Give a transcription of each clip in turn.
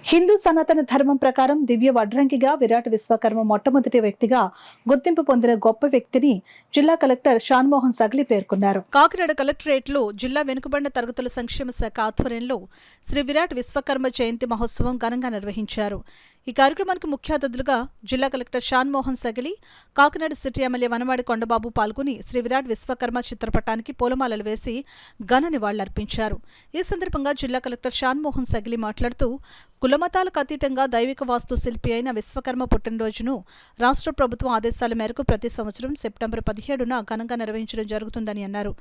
హిందూ సనాతన ధర్మం ప్రకారం దివ్య వడ్రంగిగా విరాట్ విశ్వకర్మ మొట్టమొదటి వ్యక్తిగా గుర్తింపు పొందిన గొప్ప వ్యక్తిని జిల్లా కలెక్టర్ షాన్మోహన్ సగ్లి పేర్కొన్నారు. కాకినాడ కలెక్టరేట్లో జిల్లా వెనుకబడిన తరగతుల సంక్షేమ శాఖ ఆధ్వర్యంలో శ్రీ విరాట్ విశ్వకర్మ జయంతి మహోత్సవం ఘనంగా నిర్వహించారు. ఈ కార్యక్రమానికి ముఖ్య అతిథులుగా జిల్లా collector Shan Mohan Sagili, Kakinada city MLA Vanamadi Kondababu పాల్గొని శ్రీ విరాట్ విశ్వకర్మ చిత్రపటానికి పూలమాలలు వేసి ఘన నివాళులర్పించారు. ఈ సందర్భంగా జిల్లా కలెక్టర్ షాన్మోహన్ సగిలి మాట్లాడుతూ కులమతాలకు అతీతంగా దైవిక వాస్తు శిల్పి అయిన విశ్వకర్మ పుట్టినరోజును రాష్ట్ర ప్రభుత్వం ఆదేశాల మేరకు ప్రతి సంవత్సరం సెప్టెంబర్ 17న ఘనంగా నిర్వహించడం జరుగుతుందని అన్నారు.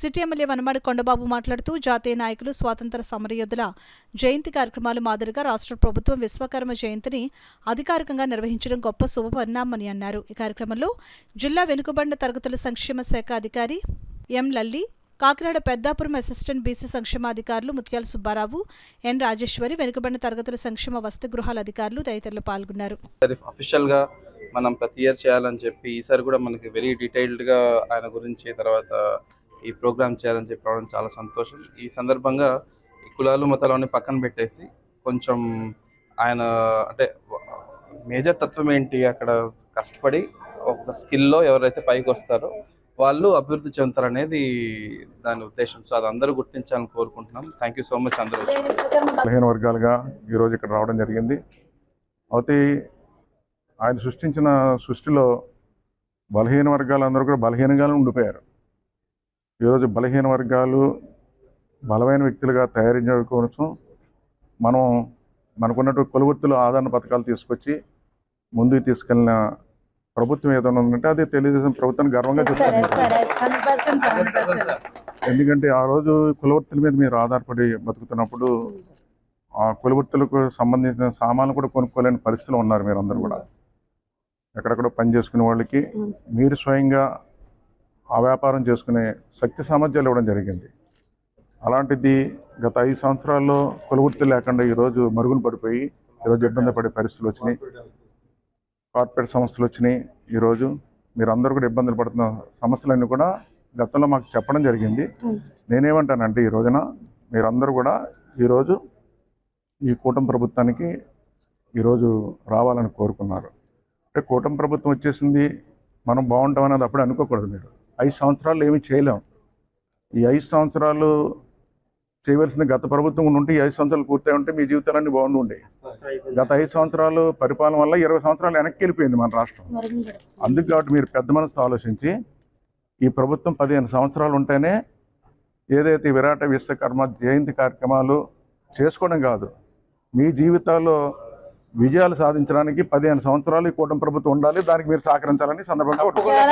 సిటీ ఎమ్మెల్యే వనమాడి కొండబాబు మాట్లాడుతూ జాతీయ నాయకులు, స్వాతంత్ర సమరయోధుల జయంతి కార్యక్రమాల మాదిరిగా రాష్ట్ర ప్రభుత్వం విశ్వకర్మ జయంతిని అధికారికంగా నిర్వహించడం గొప్ప శుభపరిణామని అన్నారు. ఈ కార్యక్రమంలో జిల్లా వెనుకబడిన తరగతుల సంక్షేమ శాఖ అధికారి ఎం లల్లి, కాకినాడ పెద్దాపురం అసిస్టెంట్ బీసీ సంక్షేమాధికారులు ముత్యాల సుబ్బారావు, ఎన్ రాజేశ్వరి, వెనుకబడిన తరగతుల సంక్షేమ వసతి గృహాల అధికారులు తదితరులు పాల్గొన్నారు. అఫీషియల్ గా మనం ప్రతి ఇయర్ చేయాలని చెప్పి ఈసారి కూడా మనకి వెరీ డీటెయిల్డ్ గా ఆయన గురించి తర్వాత ఈ ప్రోగ్రామ్ చేయాలని చెప్పి రావడం చాలా సంతోషం. ఈ సందర్భంగా ఈ కులాలు మతాలని పక్కన పెట్టేసి కొంచెం ఆయన అంటే మేజర్ తత్వం ఏంటి, అక్కడ కష్టపడి ఒక స్కిల్లో ఎవరైతే పైకి వస్తారో వాళ్ళు అభివృద్ధి చెందుతారనేది దాని ఉద్దేశం. సో అది అందరూ గుర్తించాలని కోరుకుంటున్నాం. Thank you so much. అందరూ బలహీన వర్గాలుగా ఈరోజు ఇక్కడ రావడం జరిగింది. అయితే ఆయన సృష్టించిన సృష్టిలో బలహీన వర్గాలందరూ కూడా బలహీనంగానే ఉండిపోయారు. ఈరోజు బలహీన వర్గాలు బలమైన వ్యక్తులుగా తయారు కోసం మనం మనకున్నటువంటి కొలువృత్తులు ఆదరణ పథకాలు తీసుకొచ్చి ముందుకు తీసుకెళ్ళిన ప్రభుత్వం ఏదైనా ఉందంటే అది తెలుగుదేశం ప్రభుత్వాన్ని గర్వంగా చెప్తాను. ఎందుకంటే ఆ రోజు కులవృత్తుల మీద మీరు ఆధారపడి బతుకుతున్నప్పుడు ఆ కులవృత్తులకు సంబంధించిన సామాన్లు కూడా కొనుక్కోలేని పరిస్థితులు ఉన్నారు. మీరు అందరూ కూడా ఎక్కడెక్కడ పని చేసుకునే వాళ్ళకి మీరు స్వయంగా ఆ వ్యాపారం చేసుకునే శక్తి సామర్థ్యాలు ఇవ్వడం జరిగింది. అలాంటిది గత 5 సంవత్సరాల్లో కులవృత్తులు లేకుండా ఈరోజు మరుగున పడిపోయి ఈరోజు ఇబ్బంది పడే పరిస్థితులు వచ్చినాయి. కార్పొరేట్ సంస్థలు వచ్చినాయి. ఈరోజు మీరు అందరూ కూడా ఇబ్బందులు పడుతున్న సమస్యలన్నీ కూడా గతంలో మాకు చెప్పడం జరిగింది. నేనేమంటానంటే ఈ రోజున మీరందరూ కూడా ఈరోజు ఈ కూటమి ప్రభుత్వానికి ఈరోజు రావాలని కోరుకున్నారు. అంటే కూటమి ప్రభుత్వం వచ్చేసింది, మనం బాగుంటామనేది అప్పుడే అనుకోకూడదు. మీరు 5 సంవత్సరాలు ఏమీ చేయలేం. ఈ 5 సంవత్సరాలు చేయవలసింది గత ప్రభుత్వం ఉంటే ఈ 5 సంవత్సరాలు పూర్తయి ఉంటే మీ జీవితాలన్నీ బాగుండే. గత 5 సంవత్సరాలు పరిపాలన వల్ల 20 సంవత్సరాలు వెనక్కి వెళ్ళిపోయింది మన రాష్ట్రం. అందుకు కాబట్టి మీరు పెద్ద మనసుతో ఆలోచించి ఈ ప్రభుత్వం 15 సంవత్సరాలు ఉంటేనే ఏదైతే విరాట విశ్వకర్మ జయంతి కార్యక్రమాలు చేసుకోవడం కాదు, మీ జీవితాల్లో విజయాలు సాధించడానికి 15 సంవత్సరాలు ఈ కూటమి ప్రభుత్వం ఉండాలి. దానికి మీరు సహకరించాలని సందర్భంగా